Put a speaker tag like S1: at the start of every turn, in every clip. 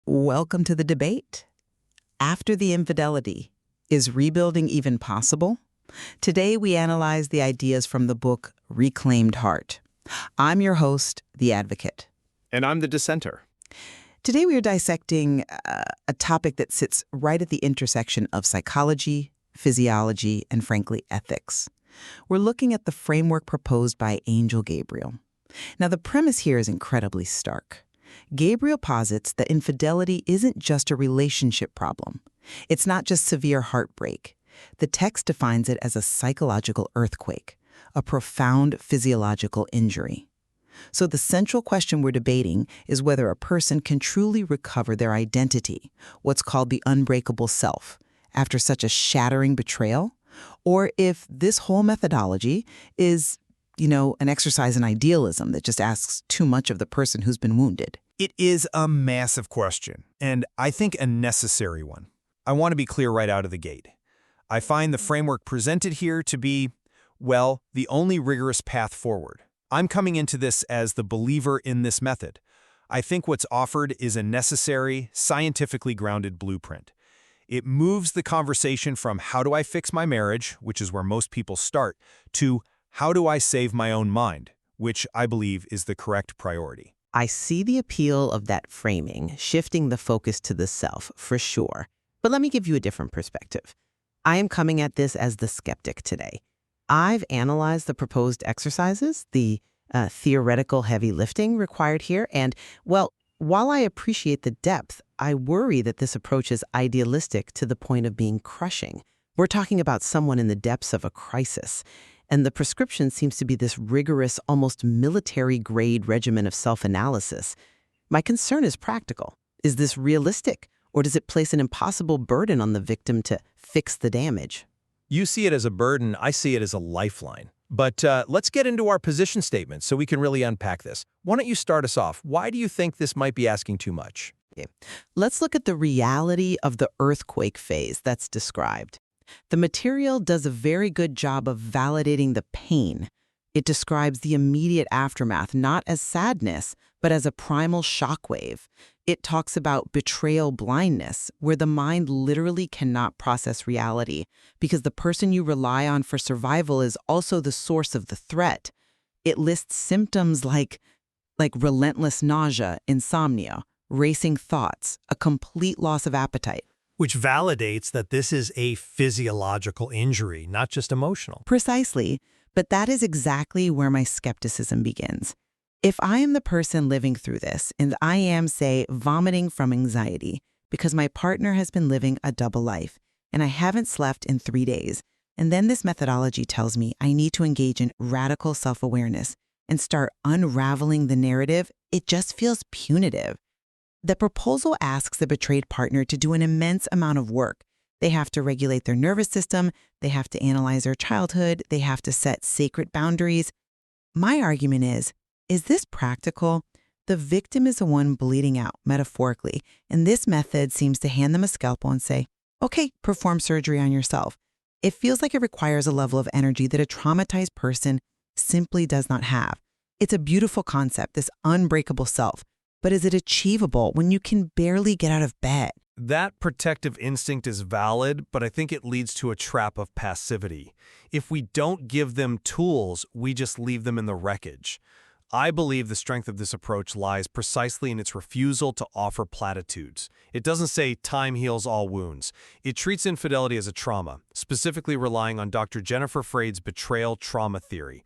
S1: Welcome to the debate. After the infidelity, is rebuilding even possible? Today, we analyze the ideas from the book Reclaimed Heart. I'm your host, The Advocate.
S2: And I'm the dissenter.
S1: Today, we are dissecting a topic that sits right at the intersection of psychology, physiology, and frankly, ethics. We're looking at the framework proposed by Angel Gabriel. Now, the premise here is incredibly stark. Gabriel posits that infidelity isn't just a relationship problem. It's not just severe heartbreak. The text defines it as a psychological earthquake, a profound physiological injury. So the central question we're debating is whether a person can truly recover their identity, what's called the unbreakable self, after such a shattering betrayal, or if this whole methodology is an exercise in idealism that just asks too much of the person who's been wounded.
S3: It is a massive question, and I think a necessary one. I want to be clear right out of the gate. I find the framework presented here to be, well, the only rigorous path forward. I'm coming into this as the believer in this method. I think what's offered is a necessary, scientifically grounded blueprint. It moves the conversation from how do I fix my marriage, which is where most people start, to how do I save my own mind, which I believe is the correct priority.
S4: I see the appeal of that framing, shifting the focus to the self, for sure. But let me give you a different perspective. I am coming at this as the skeptic today. I've analyzed the proposed exercises, the theoretical heavy lifting required here, and, well, while I appreciate the depth, I worry that this approach is idealistic to the point of being crushing. We're talking about someone in the depths of a crisis. And the prescription seems to be this rigorous, almost military-grade regimen of self-analysis. My concern is practical. Is this realistic, or does it place an impossible burden on the victim to fix the damage?
S3: You see it as a burden, I see it as a lifeline. But let's get into our position statement so we can really unpack this. Why don't you start us off? Why do you think this might be asking too much?
S4: Okay. Let's look at the reality of the earthquake phase that's described. The material does a very good job of validating the pain. It describes the immediate aftermath not as sadness, but as a primal shockwave. It talks about betrayal blindness, where the mind literally cannot process reality because the person you rely on for survival is also the source of the threat. It lists symptoms like relentless nausea, insomnia, racing thoughts, a complete loss of appetite.
S5: Which validates that this is a physiological injury, not just emotional.
S1: Precisely, but that is exactly where my skepticism begins. If I am the person living through this, and I am, say, vomiting from anxiety because my partner has been living a double life, and I haven't slept in 3 days, and then this methodology tells me I need to engage in radical self-awareness and start unraveling the narrative, it just feels punitive. The proposal asks the betrayed partner to do an immense amount of work. They have to regulate their nervous system, they have to analyze their childhood, they have to set sacred boundaries. My argument is this practical? The victim is the one bleeding out, metaphorically, and this method seems to hand them a scalpel and say, okay, perform surgery on yourself. It feels like it requires a level of energy that a traumatized person simply does not have. It's a beautiful concept, this unbreakable self. But is it achievable when you can barely get out of bed?
S3: That protective instinct is valid, but I think it leads to a trap of passivity. If we don't give them tools, we just leave them in the wreckage. I believe the strength of this approach lies precisely in its refusal to offer platitudes. It doesn't say time heals all wounds. It treats infidelity as a trauma, specifically relying on Dr. Jennifer Freyd's betrayal trauma theory.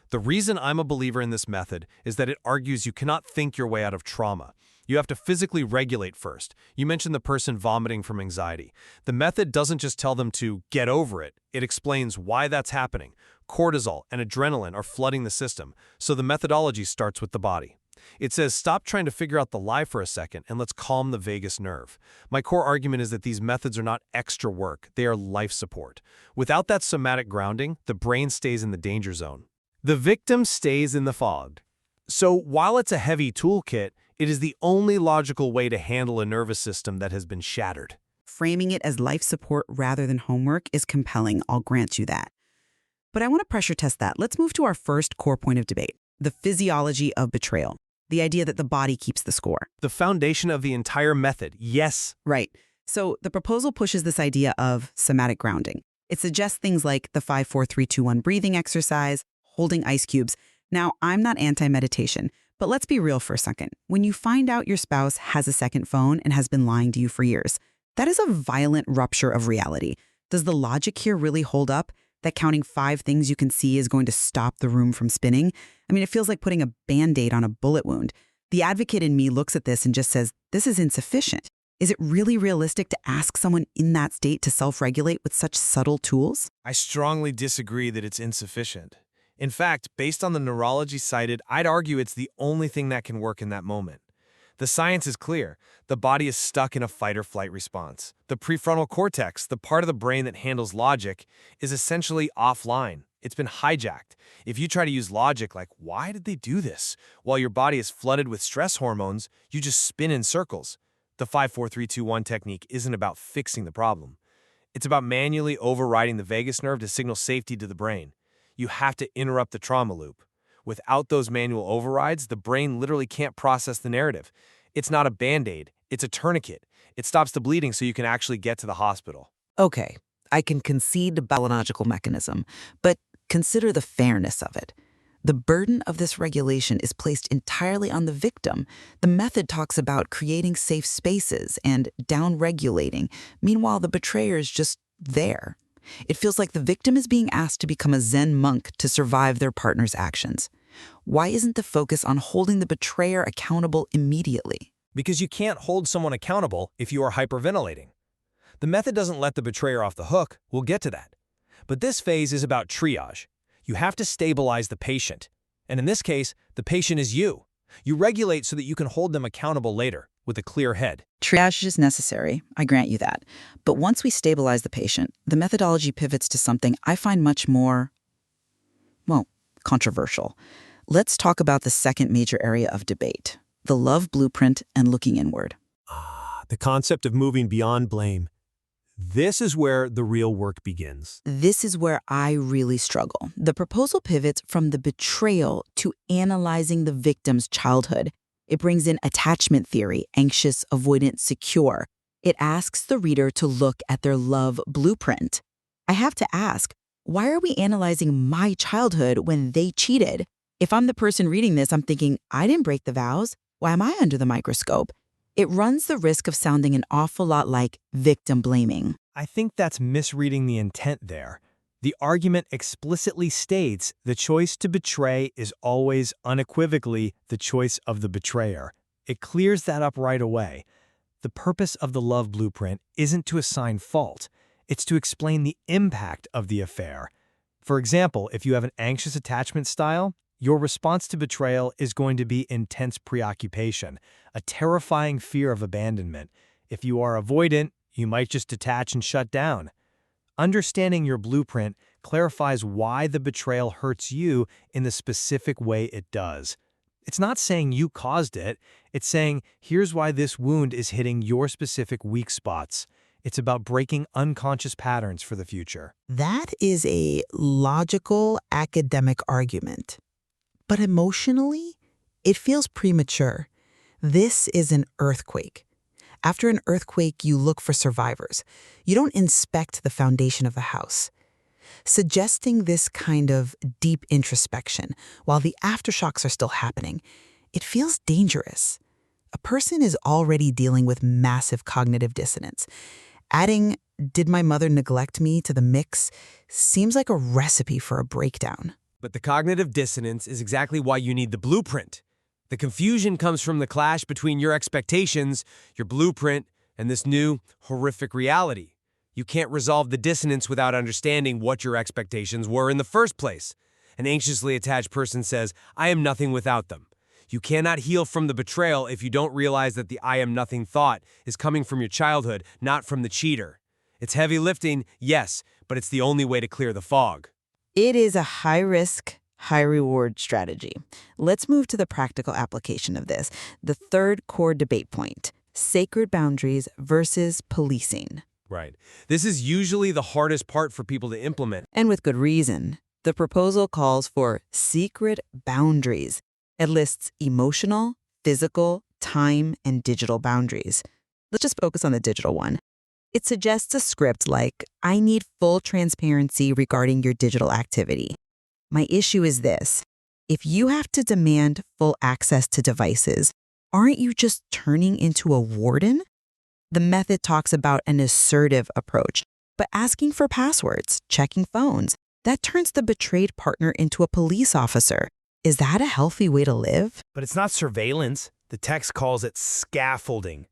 S3: The reason I'm a believer in this method is that it argues you cannot think your way out of trauma. You have to physically regulate first. You mentioned the person vomiting from anxiety. The method doesn't just tell them to get over it. It explains why that's happening. Cortisol and adrenaline are flooding the system, so the methodology starts with the body. It says stop trying to figure out the lie for a second and let's calm the vagus nerve. My core argument is that these methods are not extra work, they are life support. Without that somatic grounding, the brain stays in the danger zone. The victim stays in the fog. So while it's a heavy toolkit, it is the only logical way to handle a nervous system that has been shattered.
S1: Framing it as life support rather than homework is compelling, I'll grant you that. But I want to pressure test that. Let's move to our first core point of debate, the physiology of betrayal. the idea that the body keeps the score.
S3: The foundation of the entire method, yes.
S1: Right. So the proposal pushes this idea of somatic grounding. It suggests things like the 5-4-3-2-1 breathing exercise, holding ice cubes. Now, I'm not anti-meditation, but let's be real for a second. When you find out your spouse has a second phone and has been lying to you for years, that is a violent rupture of reality. Does the logic here really hold up? That counting 5 things you can see is going to stop the room from spinning? I mean, it feels like putting a Band-Aid on a bullet wound. The advocate in me looks at this and just says, this is insufficient. Is it really realistic to ask someone in that state to self-regulate with such subtle tools?
S3: I strongly disagree that it's insufficient. In fact, based on the neurology cited, I'd argue it's the only thing that can work in that moment. The science is clear. The body is stuck in a fight-or-flight response. The prefrontal cortex, the part of the brain that handles logic, is essentially offline. It's been hijacked. If you try to use logic like, why did they do this? While your body is flooded with stress hormones, you just spin in circles. The 5-4-3-2-1 technique isn't about fixing the problem. It's about manually overriding the vagus nerve to signal safety to the brain. You have to interrupt the trauma loop. Without those manual overrides, the brain literally can't process the narrative. It's not a Band-Aid, it's a tourniquet. It stops the bleeding so you can actually get to the hospital.
S1: Okay, I can concede the biological mechanism, but consider the fairness of it. The burden of this regulation is placed entirely on the victim. The method talks about creating safe spaces and down-regulating. Meanwhile, the betrayer is just there. It feels like the victim is being asked to become a Zen monk to survive their partner's actions. Why isn't the focus on holding the betrayer accountable immediately?
S5: Because you can't hold someone accountable if you are hyperventilating. The method doesn't let the betrayer off the hook. We'll get to that. But this phase is about triage. You have to stabilize the patient. And in this case, the patient is you. You regulate so that you can hold them accountable later with a clear head.
S1: Triage is necessary, I grant you that. But once we stabilize the patient, the methodology pivots to something I find much more, well, controversial. Let's talk about the second major area of debate, the love blueprint and looking inward.
S5: The concept of moving beyond blame. This is where the real work begins.
S1: This is where I really struggle. The proposal pivots from the betrayal to analyzing the victim's childhood. It brings in attachment theory, anxious, avoidant, secure. It asks the reader to look at their love blueprint. I have to ask, why are we analyzing my childhood when they cheated? If I'm the person reading this, I'm thinking, I didn't break the vows. Why am I under the microscope? It runs the risk of sounding an awful lot like victim blaming.
S5: I think that's misreading the intent there. The argument explicitly states the choice to betray is always unequivocally the choice of the betrayer. It clears that up right away. The purpose of the love blueprint isn't to assign fault. It's to explain the impact of the affair. For example, if you have an anxious attachment style, your response to betrayal is going to be intense preoccupation, a terrifying fear of abandonment. If you are avoidant, you might just detach and shut down. Understanding your blueprint clarifies why the betrayal hurts you in the specific way it does. It's not saying you caused it. It's saying, here's why this wound is hitting your specific weak spots. It's about breaking unconscious patterns for the future.
S4: That is a logical academic argument. But emotionally, it feels premature. This is an earthquake. After an earthquake, you look for survivors. You don't inspect the foundation of the house. Suggesting this kind of deep introspection while the aftershocks are still happening, it feels dangerous. A person is already dealing with massive cognitive dissonance. Adding, "Did my mother neglect me?" to the mix seems like a recipe for a breakdown.
S2: But the cognitive dissonance is exactly why you need the blueprint. The confusion comes from the clash between your expectations, your blueprint, and this new, horrific reality. You can't resolve the dissonance without understanding what your expectations were in the first place. An anxiously attached person says, "I am nothing without them." You cannot heal from the betrayal if you don't realize that the "I am nothing" thought is coming from your childhood, not from the cheater. It's heavy lifting, yes, but it's the only way to clear the fog.
S1: It is a high-risk, high-reward strategy. Let's move to the practical application of this, the third core debate point, sacred boundaries versus policing.
S2: Right. This is usually the hardest part for people to implement.
S1: And with good reason. The proposal calls for secret boundaries. It lists emotional, physical, time, and digital boundaries. Let's just focus on the digital one. It suggests a script like, I need full transparency regarding your digital activity. My issue is this. If you have to demand full access to devices, aren't you just turning into a warden? The method talks about an assertive approach, but asking for passwords, checking phones, that turns the betrayed partner into a police officer. Is that a healthy way to live?
S2: But it's not surveillance. The text calls it scaffolding.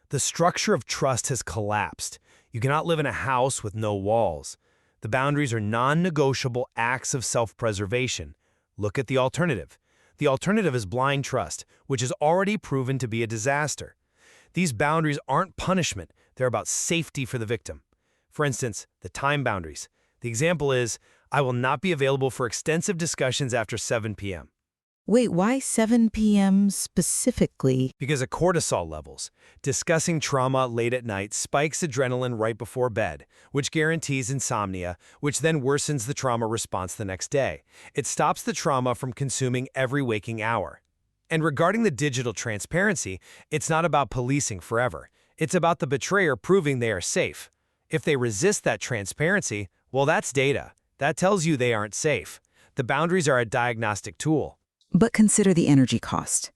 S2: The structure of trust has collapsed. You cannot live in a house with no walls. The boundaries are non-negotiable acts of self-preservation. Look at the alternative. The alternative is blind trust, which is already proven to be a disaster. These boundaries aren't punishment. They're about safety for the victim. For instance, the time boundaries. The example is, I will not be available for extensive discussions after 7 p.m.
S1: Wait, why 7 p.m. specifically?
S2: Because of cortisol levels. Discussing trauma late at night spikes adrenaline right before bed, which guarantees insomnia, which then worsens the trauma response the next day. It stops the trauma from consuming every waking hour. And regarding the digital transparency, it's not about policing forever. It's about the betrayer proving they are safe. If they resist that transparency, well, that's data. That tells you they aren't safe. The boundaries are a diagnostic tool.
S1: But consider the energy cost.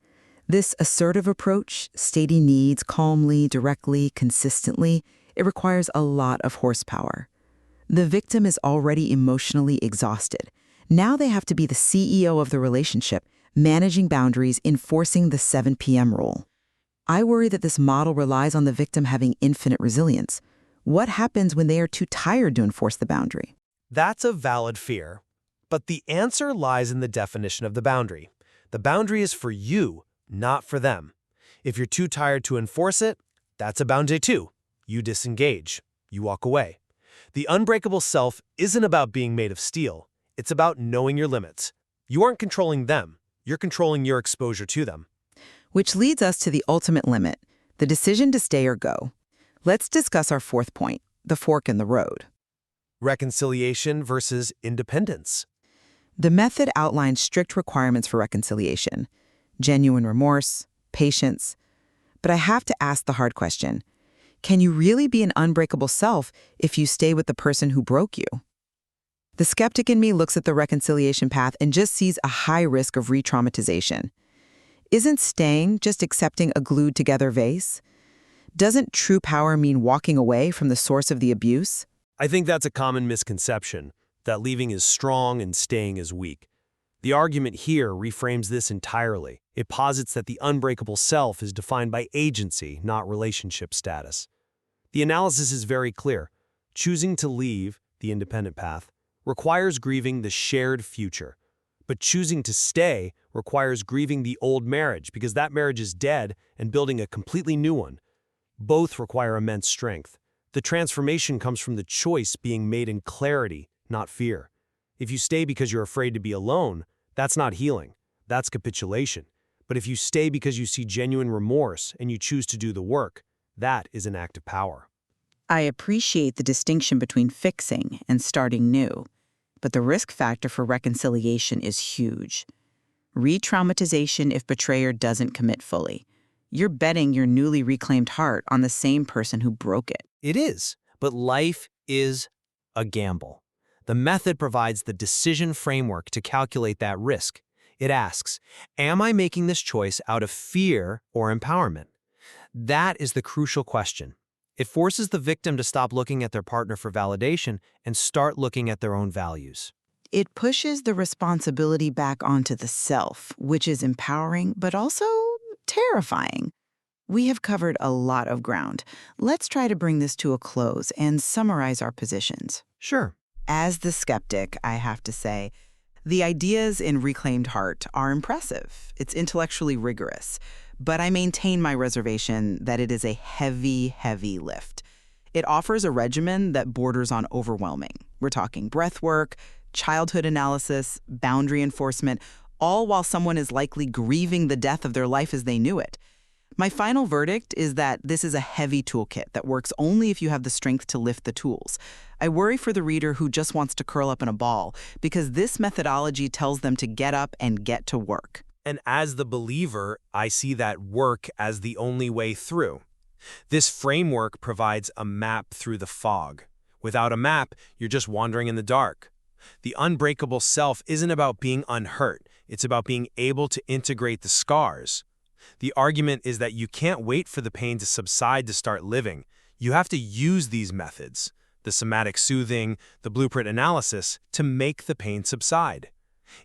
S1: This assertive approach, stating needs calmly, directly, consistently, it requires a lot of horsepower. The victim is already emotionally exhausted. Now they have to be the CEO of the relationship, managing boundaries, enforcing the 7 p.m. rule. I worry that this model relies on the victim having infinite resilience. What happens when they are too tired to enforce the boundary?
S2: That's a valid fear. But the answer lies in the definition of the boundary. The boundary is for you, not for them. If you're too tired to enforce it, that's a boundary too. You disengage. You walk away. The unbreakable self isn't about being made of steel. It's about knowing your limits. You aren't controlling them. You're controlling your exposure to them.
S1: Which leads us to the ultimate limit, the decision to stay or go. Let's discuss our fourth point, the fork in the road.
S2: Reconciliation versus independence.
S1: The method outlines strict requirements for reconciliation, genuine remorse, patience. But I have to ask the hard question. Can you really be an unbreakable self if you stay with the person who broke you? The skeptic in me looks at the reconciliation path and just sees a high risk of re-traumatization. Isn't staying just accepting a glued-together vase? Doesn't true power mean walking away from the source of the abuse?
S2: I think that's a common misconception, that leaving is strong and staying is weak. The argument here reframes this entirely. It posits that the unbreakable self is defined by agency, not relationship status. The analysis is very clear. Choosing to leave, the independent path, requires grieving the shared future. But choosing to stay requires grieving the old marriage because that marriage is dead and building a completely new one. Both require immense strength. The transformation comes from the choice being made in clarity, not fear. If you stay because you're afraid to be alone, that's not healing. That's capitulation. But if you stay because you see genuine remorse and you choose to do the work, that is an act of power.
S1: I appreciate the distinction between fixing and starting new, but the risk factor for reconciliation is huge. Re-traumatization if betrayer doesn't commit fully. You're betting your newly reclaimed heart on the same person who broke it.
S2: It is, but life is a gamble. The method provides the decision framework to calculate that risk. It asks, am I making this choice out of fear or empowerment? That is the crucial question. It forces the victim to stop looking at their partner for validation and start looking at their own values.
S1: It pushes the responsibility back onto the self, which is empowering, but also terrifying. We have covered a lot of ground. Let's try to bring this to a close and summarize our positions.
S2: Sure.
S1: As the skeptic, I have to say, the ideas in Reclaimed Heart are impressive. It's intellectually rigorous, but I maintain my reservation that it is a heavy, heavy lift. It offers a regimen that borders on overwhelming. We're talking breath work, childhood analysis, boundary enforcement, all while someone is likely grieving the death of their life as they knew it. My final verdict is that this is a heavy toolkit that works only if you have the strength to lift the tools. I worry for the reader who just wants to curl up in a ball, because this methodology tells them to get up and get to work.
S2: And as the believer, I see that work as the only way through. This framework provides a map through the fog. Without a map, you're just wandering in the dark. The unbreakable self isn't about being unhurt. It's about being able to integrate the scars. The argument is that you can't wait for the pain to subside to start living. You have to use these methods, the somatic soothing, the blueprint analysis, to make the pain subside.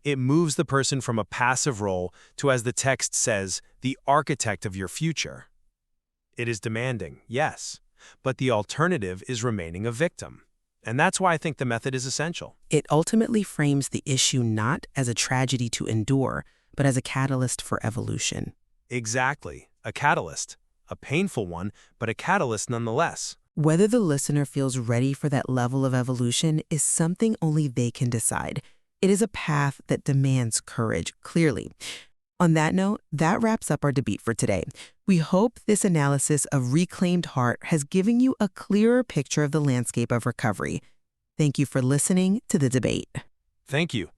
S2: It moves the person from a passive role to, as the text says, the architect of your future. It is demanding, yes, but the alternative is remaining a victim. And that's why I think the method is essential.
S4: It ultimately frames the issue not as a tragedy to endure, but as a catalyst for evolution.
S2: Exactly. A catalyst. A painful one, but a catalyst nonetheless.
S4: Whether the listener feels ready for that level of evolution is something only they can decide. It is a path that demands courage, clearly. On that note, that wraps up our debate for today. We hope this analysis of reclaimed heart has given you a clearer picture of the landscape of recovery. Thank you for listening to the debate.
S2: Thank you.